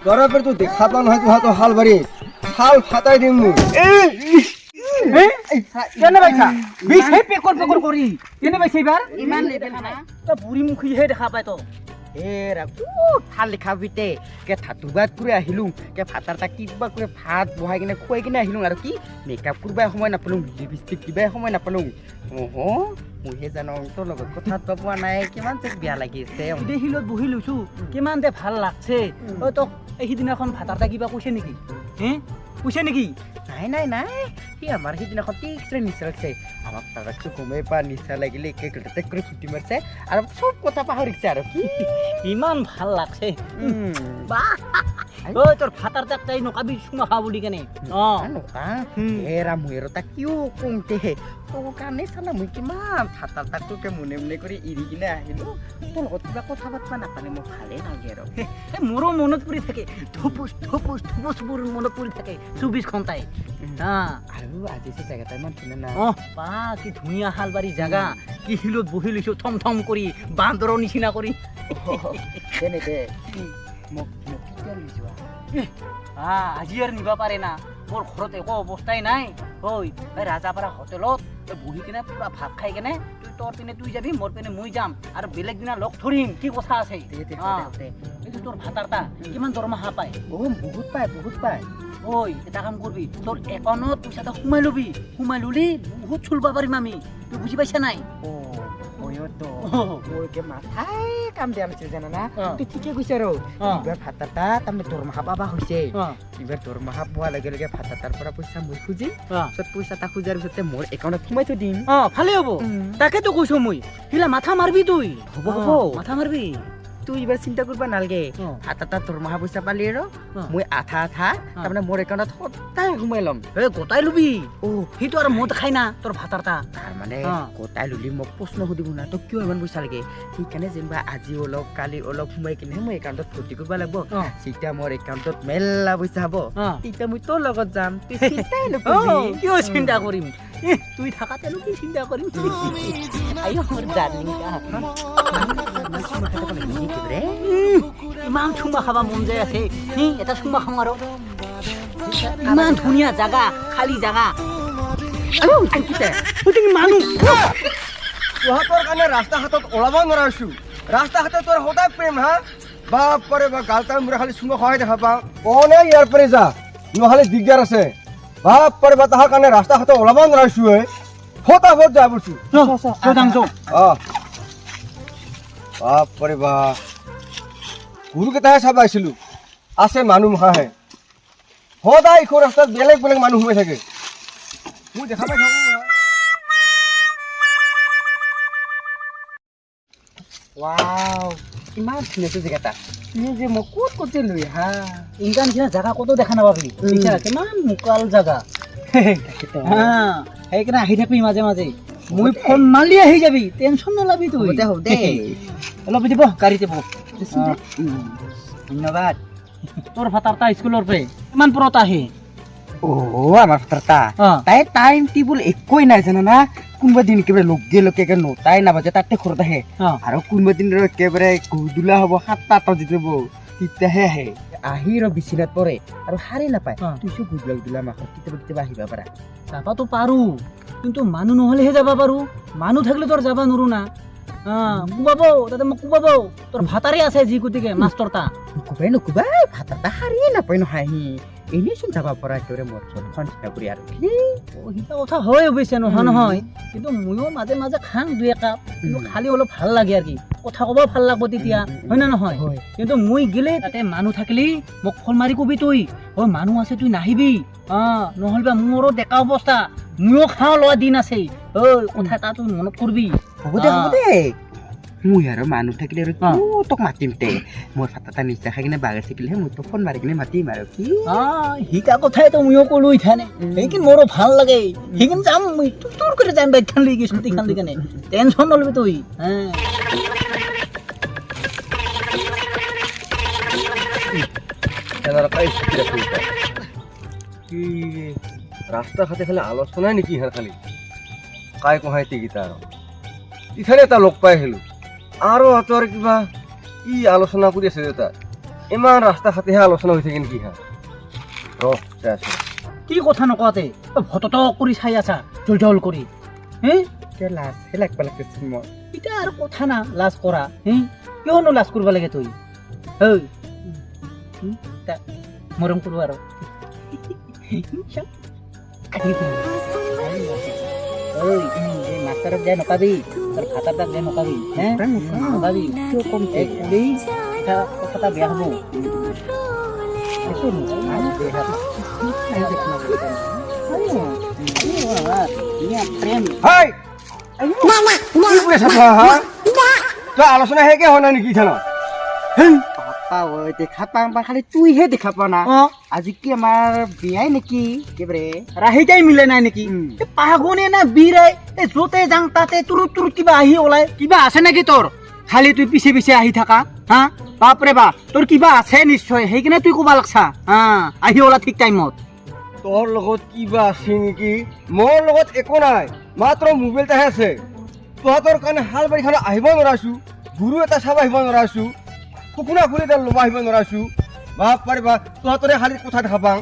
দৰা পেৰ তো দেখা পা নহয় তোহাতো হাল বাৰী হাল ফাটাই দিম মই কেনে পাইছা বিছে পেকৰ পেকৰ কৰি কেনে পাইছা এইবাৰ ইমান লেভেল না তো বুঢ়ী মুখীহে দেখা পাই তো এৰা থাল লিখা বিতে কে থাতুবাত কৰি আহিলোঁ কে ভাতাৰ তাক কিবা কৰি ভাত বহাই কিনে খুৱাই কিনে আহিলোঁ আৰু কি মেকআপ কৰিবাই সময় নাপালোঁ লিপষ্টিক কিবাই সময় নাপালোঁ মইহে জানো তোৰ লগত কথা পোৱা নাই কিমান যে বেয়া লাগি আছে দেখিলত বহি লৈছো কিমান যে ভাল লাগছে ঐ তোক এই সিদিনাখন ভাতাৰ তা কিবা কৈছে নেকি কৈছে নেকি নাই নাই নাই সি আমাৰ সিদিনাখন ঠিকছে নিচা লাগছে আমাক তাকো গমেই পা নিচা লাগিলে একে টেক কৰি ছুটি মাৰিছে আৰু চব কথা পাহৰিছে আৰু কি ইমান ভাল লাগছে ঐ তোৰ ভাতাৰ তাক তাই নকাবি চুমা খা বুলি কেনে নকা এৰা মই আৰু তাক কিয় কওঁতে তোৰ কাৰণে চালা মই কিমান ভাতাৰ তাকটোকে মনে মনে কৰি এৰি কিনে আহিলোঁ তোৰ লগত কিবা কথা পাতিব নাপালে মোক ভালেই লাগে আৰু মোৰো মনত পৰি থাকে থুপুচ থুপুচ থুপুচ মোৰ মনত পৰি থাকে 24 ঘণ্টাই আৰু আজি যে জেগাটা ইমান ধুনীয়া না বা কি ধুনীয়া হালবাৰী জাগা কি শিলত বহি লৈছো থম থম কৰি বান্দৰৰ নিচিনা কৰি তেনে দে মোক কেতিয়া লৈ যোৱা আজি আৰু নিবা পাৰে না মোৰ ঘৰত একো অৱস্থাই নাই ঐ এই ৰাজাপাৰা হোটেলত বহি কিনে পুৰা ভাত খাই কেনে তোৰ পিনে তুই যাবি মোৰ পিনে মই যাম আৰু বেলেগ দিনা লগ ধৰিম কি কথা আছে এইটো তোৰ ভাতাৰটা কিমান দৰমহা পায় বহুত পায় ঐ এটা কাম কৰবি তোৰ একাউণ্টত পইচাটা সোমাই লবি সোমাই ললি বহুত চলিব পাৰিম আমি তুই বুজি পাইছা নাই মোৰকে মাথাই কাম দিয়া নাছিল জানা না তুই ঠিকে কৈছ আৰু এইবাৰ ভাতাটা তাৰমানে দৰমহা পাবা হৈছে এইবাৰ দৰমহা পোৱাৰ লগে লগে ভাতাটাৰ পৰা পইচা মই খুজিম পিছত পইচাটা খোজাৰ পিছতে মোৰ একাউণ্টত সোমাই থৈ দিম ভালে হ'ব তাকেতো কৈছো মই সিলা মাথা মাৰবি তুই হ'ব মাথা মাৰবি তুই এইবাৰ চিন্তা কৰিব নালাগে ভাতাটা দৰমহা পইচা পালি আৰু মই আধা তাৰমানে মোৰ একাউণ্টত সদায় সোমাই ল'ম গোটাই লবি সেইটো আৰু মদ খাই না তোৰ ভাতাৰটা তাৰমানে গোটাই ললি মোক প্ৰশ্ন সুধিব না তোক কিয় ইমান পইচা লাগে সেইকাৰণে যেনিবা আজি অলপ কালি অলপ সোমাই কিনে মই একাউণ্টত ভৰ্তি কৰিব লাগিব যেতিয়া মোৰ একাউণ্টত মেলা পইচা হ'ব তেতিয়া মই তোৰ লগত যাম কিয় চিন্তা কৰিম তুই থাকাতেনো কি চিন্তা কৰিম ইমান চুমা খাবা মন যায় আছে এটা চুমা খাওঁ আৰু ইমান ধুনীয়া জাগা খালী জাগা মানুহ তোহাঁতৰ কাৰণে ৰাস্তা ঘাটত ওলাব নোৱাৰিছো ৰাস্তা ঘাটত তোৰ সদায় প্ৰেম হা বাপৰে বা গালটা মোৰ খালি চুমা খোৱাই দেখা পাওঁ কনে ইয়াৰ পৰে যা নহ'লে দিগদাৰ আছে বাপৰে বা তাহাৰ কাৰণে ৰাস্তা ঘাটত ওলাব নোৱাৰিছো ফটাফট যা বলছো বাপৰে বা গুৰুকেইটাহে চাব আহিছিলো আছে মানুহ মহাহে সদায় ইখন ৰাস্তাত বেলেগ বেলেগ মানুহ সোমাই থাকে মই দেখা পাই থাকো নহয় ৱাও ইমান ধুনীয়া জেগাটা তুমি যে মোক ক'ত যে লৈ আহা ইনকাম নিচিনা জাগা ক'তো দেখা নাপাবি কিমান মুকাল জাগা সেইকাৰণে আহি থাকিবি মাজে মাজে মই ফোন মাৰিলে আহি যাবি টেনশ্যন নলবি তুই হ'ব দে অলপ দিব গাড়ীতে বহ ধন্যবাদ তোৰ ভাতাৰটা স্কুলৰ পৰা ইমান পৰত আহে আমাৰ ভাতাৰটা তাই টাইম টেবুল একোৱেই নাই জানা না কোনোবা দিন একেবাৰে লগে লগে নটাই নাবাজে তাতে ঘৰত আহে আৰু কোনোবা দিন একেবাৰে গধূলা হ'ব 7টা 8টা জিতিব তেতিয়াহে আহে আহি আৰু বিচনাত পৰে আৰু সাৰে নাপায় তুই গধূলা মাহত কেতিয়াবা আহিবা পাৰা যাবাতো পাৰো কিন্তু মানুহ নহ'লেহে যাব পাৰো মানুহ থাকিলে তোৰ যাব নোৱাৰো না কোবাব তাতে মোক কোবাব তোৰ ভাতাৰে আছে যি গতিকে মাষ্টৰটা নকবাই ভাতাৰটা সাৰিয়ে নাপায় নহয় এনেইচোন যাব পৰা একেবাৰে মোৰ চোন চিন্তা কৰি আৰু সিটা কথা হয় অৱশ্যে নহয় নহয় কিন্তু ময়ো মাজে মাজে খাং 2 একাপ কিন্তু খালি অলপ ভাল লাগে আৰু কি কথা ক'ব ভাল লাগব তেতিয়া হয় না নহয় কিন্তু মই গেলে তাতে মানুহ থাকিলি মোক ফোন মাৰি কবি তুই মানুহ আছে তুই নাহিবি নহ'লে মোৰো ডেকা অৱস্থা ময়ো খাওঁ লোৱা দিন আছে কথা এটা তুই মনত কৰবি হ'ব দে মই আৰু মানুহ থাকিলে আৰু তোক মাতিম তে মোৰ ভাতাটা নিচা খাই কিনে বাগাৰ থাকিলেহে মই তোক ফোন মাৰি কিনে মাতিম আৰু কি সিটা কথাইতো ময়ো ক'লো ইথানে সেইখিনি মোৰো ভাল লাগে সেইখিনি যাম মই তোৰ কৰি যাম বাইকখন লৈ গৈ স্কুটিখন লৈ কেনে টেনশ্যন নলবি তুই ৰাস্তা ঘাটে খালি আলোচনাই নেকি ইহাৰ খালি কাই কহাই টিকিটা আৰু ইথানে এটা লগ পাই আহিলো আৰু সিহঁতৰ কিবা কি আলোচনা কৰি আছে দেউতা ইমান ৰাস্তা ঘাটেহে আলোচনা হৈ থাকে নেকি হা ৰ চাই আছো কি কথা নকওঁতে ভটট কৰি চাই আছা জল জল কৰি হে কিয় লাজহে লাগবা লাগিছিল মই এতিয়া আৰু কথা না লাজ কৰা হে কিয়নো লাজ কৰিব লাগে তই ঐ তা মৰম কৰো আৰু ঐ মাষ্টাৰক যায় নকাবি তাৰ ভাতাৰ তাক যায় নকাবি হে নকাবি কিয় কম এক কুলি কথা বেয়া হ'ব প্ৰেম হাই কি কৰি আছা তই হা তই আলোচনা হেকে হোৱা নাই নেকি ইথানত পাপা ঐ দেখা পাম বা খালি তুইহে দেখা পা না আজি কি আমাৰ বিয়াই নেকি একেবাৰে ৰাহিটাই মিলে নাই নেকি পাহনে না বিৰাই য'তে যাং তাতে তুৰুত তুৰুত কিবা আহি ওলাই কিবা আছে নেকি তোৰ খালি তুই পিছে পিছে আহি থাকা হা বাপৰে বা তোৰ কিবা আছে নিশ্চয় সেইকাৰণে তুই ক'বা লাগছা হা আহি ওলা ঠিক টাইমত তোৰ লগত কিবা আছে নেকি মোৰ লগত একো নাই মাত্ৰ মোবাইল এটাহে আছে তহঁতৰ কাৰণে হাল বাৰীখন আহিব নোৱাৰাছো গুৰু এটা চাব আহিব নোৱাৰাছো কুকুৰা ফুৰি এটা ল'ব আহিব নোৱাৰাছো বাপৰে বা তহঁতৰে খালি কথা দেখা পাওঁ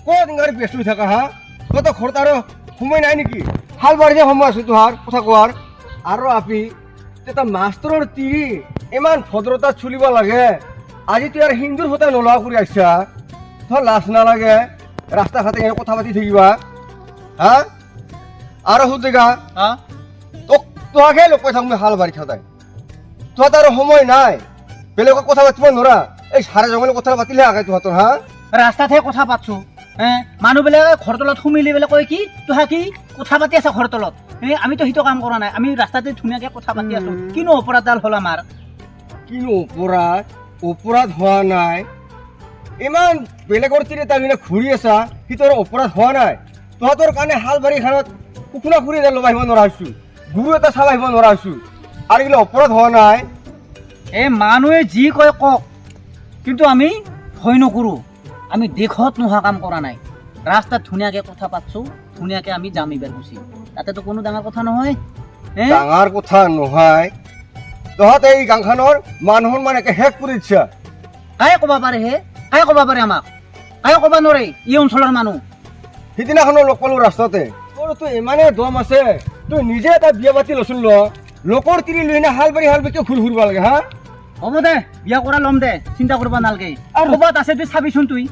ক'ত ইংৰাজী ব্যস্ত হৈ থাকা হা তহঁতৰ ঘৰত আৰু সময় নাই নেকি হাল বাৰীহে সময় আছো তোহাৰ কথা কোৱাৰ আৰু আপি এটা মাষ্টৰৰ তিৰি ইমান ভদ্ৰতাত চলিব লাগে আজি তুই আৰু হিন্দুৰ সৈতে নলোৱা কৰি আহিছা তোৰ লাজ নালাগে ৰাস্তা ঘাটে এনে কথা পাতি থাকিবা হা আৰু সুধিগা তোক তোহাকে লগ পাই থাকোঁ হাল বাৰী সদায় তোহাত আৰু সময় নাই বেলেগক কথা পাতিব নোৱাৰা এই চাৰে জংঘলে কথা পাতিলে আগে তোহাতৰ হা ৰাস্তাতহে কথা পাতছো মানুহবিলাকে ঘৰ তলত সুমিলি পেলাই কয় কি তোহা কি কথা পাতি আছা ঘৰ তলত আমিতো সেইটো কাম কৰা নাই আমি ৰাস্তাতে ধুনীয়াকে কথা পাতি আছো কিনো অপৰাধডাল হ'ল আমাৰ কিনো অপৰাধ হোৱা নাই ইমান বেলেগৰ তিৰে তাৰমানে ঘূৰি আছা সিটোৰ অপৰাধ হোৱা নাই তহঁতৰ কাৰণে হাল বাৰীখনত কুকুৰা ফুৰি এটা ল'ব আহিব নোৱাৰা হৈছো গুৰু এটা চাব আহিব নোৱাৰা হৈছো আৰু এইগিলা অপৰাধ হোৱা নাই মানুহে যি কয় কওক কিন্তু আমি ভয় নকৰোঁ আমি দেশত নোহোৱা কাম কৰা নাই ৰাস্তাত ধুনীয়াকে কথা পাতছো ধুনীয়াকে আমি যাম এইবাৰ গুচি তাতেতো কোনো ডাঙৰ কথা নহয় ডাঙৰ কথা নহয় তহঁত এই গাঁওখনৰ মানুহৰ মানে একে শেষ কৰি দিছা কায়ে ক'ব পাৰে কায়ে ক'ব পাৰে আমাক কায়ে ক'ব নোৱাৰে এই অঞ্চলৰ মানুহ সিদিনাখনো লগ পালো ৰাস্তাতে তোৰতো ইমানেই দম আছে তই নিজে এটা বিয়া পাতি লচোন লোকৰ তিৰি লৈ না হাল বাৰী কিয় ঘূৰি ফুৰিব লাগে হা হ'ব দে বিয়া কৰা ল'ম দে চিন্তা কৰিব নালাগে আৰু ক'ৰবাত আছে তুই চাবিচোন তুই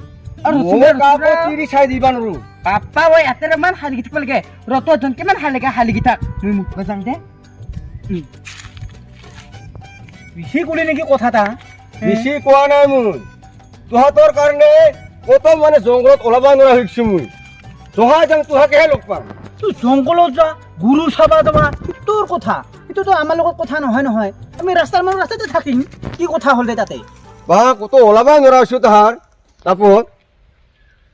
তিৰি চাই দিবা নোৱাৰো পাপা ঐ এতেৰে মান হালি থাকিব লাগে ৰত জন কিমান হালিকে হালিকি থাক মই মুঠবা যাম দে বেছি ক'লি নেকি কথা এটা বেছি কোৱা নাই মই তহঁতৰ কাৰণে কত মানে জংঘলত ওলাব নোৱাৰা হৈছো মই জহা যাম তোহাকেহে লগ পাম তুই জংঘলত যা গুৰু চাবা যাবা তোৰ কথা এইটোতো আমাৰ লগত কথা নহয় আমি ৰাস্তাৰ মানুহ ৰাস্তাতে থাকিম কি কথা হ'ল দে তাতে বা কত ওলাব নোৱাৰা হৈছো তাহাৰ তাপত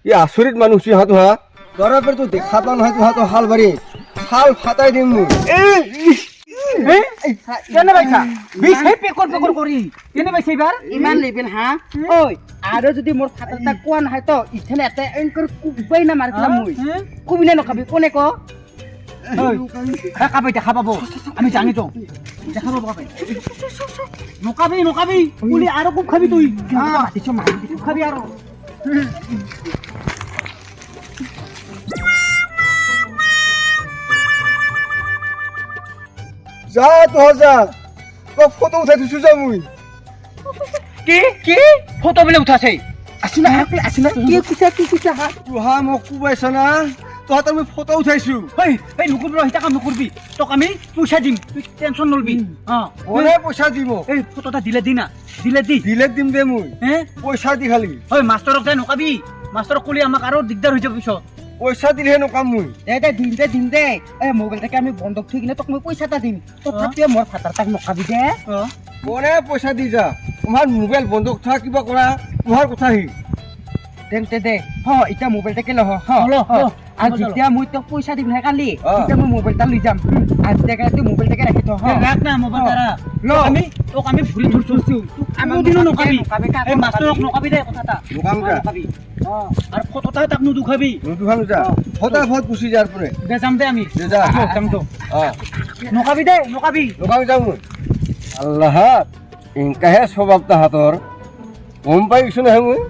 ই আচৰিত মানুহ সিহঁত হা তৰাপেৰ তো দেখা পা নহয় তোহাতো হাল বাৰী হাল ফাটাই দিম মই কেনে পাইছা বিশে পেকৰ কৰি কেনে পাইছা এইবাৰ ইমান লেবেল হা ঐ আৰু যদি মোৰ ফাটাটা কোৱা নহয় তো ইথানে এটা এংকৰ কুবাই না মাৰিলা মই কুবিলে নখাবি কোনে ক কাবাই দেখা পাব আমি জানি তো দেখা পাব নকাবি বুলি আৰু খুব খাবি তুই মাতিছো মাৰি খুব খাবি আৰু যা তোহাৰ যা তই ফটো উঠাই থৈছো যা মই কি ফটো বোলে উঠাছে আসিনা কি কৈছা হা তোহা মোক কোবাইছ না তহঁতৰ মই ফটো উঠাইছো এই নকৰিবি সেইটো কাম নকৰিবি তোক আমি পইচা দিম তুই টেনশ্যন নলবি কোনে পইচা দিব এই ফটো এটা দিলে দিম দে মই পইচা দি খালি মাষ্টৰক যাই নকাবি মাষ্টৰক ক'লি আমাক আৰু দিগদাৰ হৈ যাব পিছত পইচা দিলেহে নকাম মই দিম দে এই মোবাইলটাকে আমি বন্ধক থৈ কিনে তোক মই পইচা এটা দিম তথাপিও মোৰ ফাটাৰ তাক নকাবি দে কোনে পইচা দি যা তোমাৰ মোবাইল বন্ধক থোৱা কিবা কৰা তোমাৰ কথা সি তেন্তে দে এতিয়া মোবাইলটাকে লহ আৰু যেতিয়া মই তোক পইচা দিম নহয় কালি তেতিয়া মই মোবাইলটা লৈ যাম আজি তুই মোবাইলটাকে ৰাখি থ ৰাখ না মোবাইল তোক আমি ভুলি ধৰিছো কোনোদিনো নকাবি এই মাষ্টৰক নকাবি দে কথা এটা নকাবি আৰু ফটোটা তাক নুদুখাবি যা ফটাফট গুচি যাৰ পৰে দে যাম দে আমি যাম তো নকাবি দে নকাবি যাম মই আল্লাহ ইনকাহে স্বভাৱ তাহাঁতৰ গম পাই গৈছো নহয় মই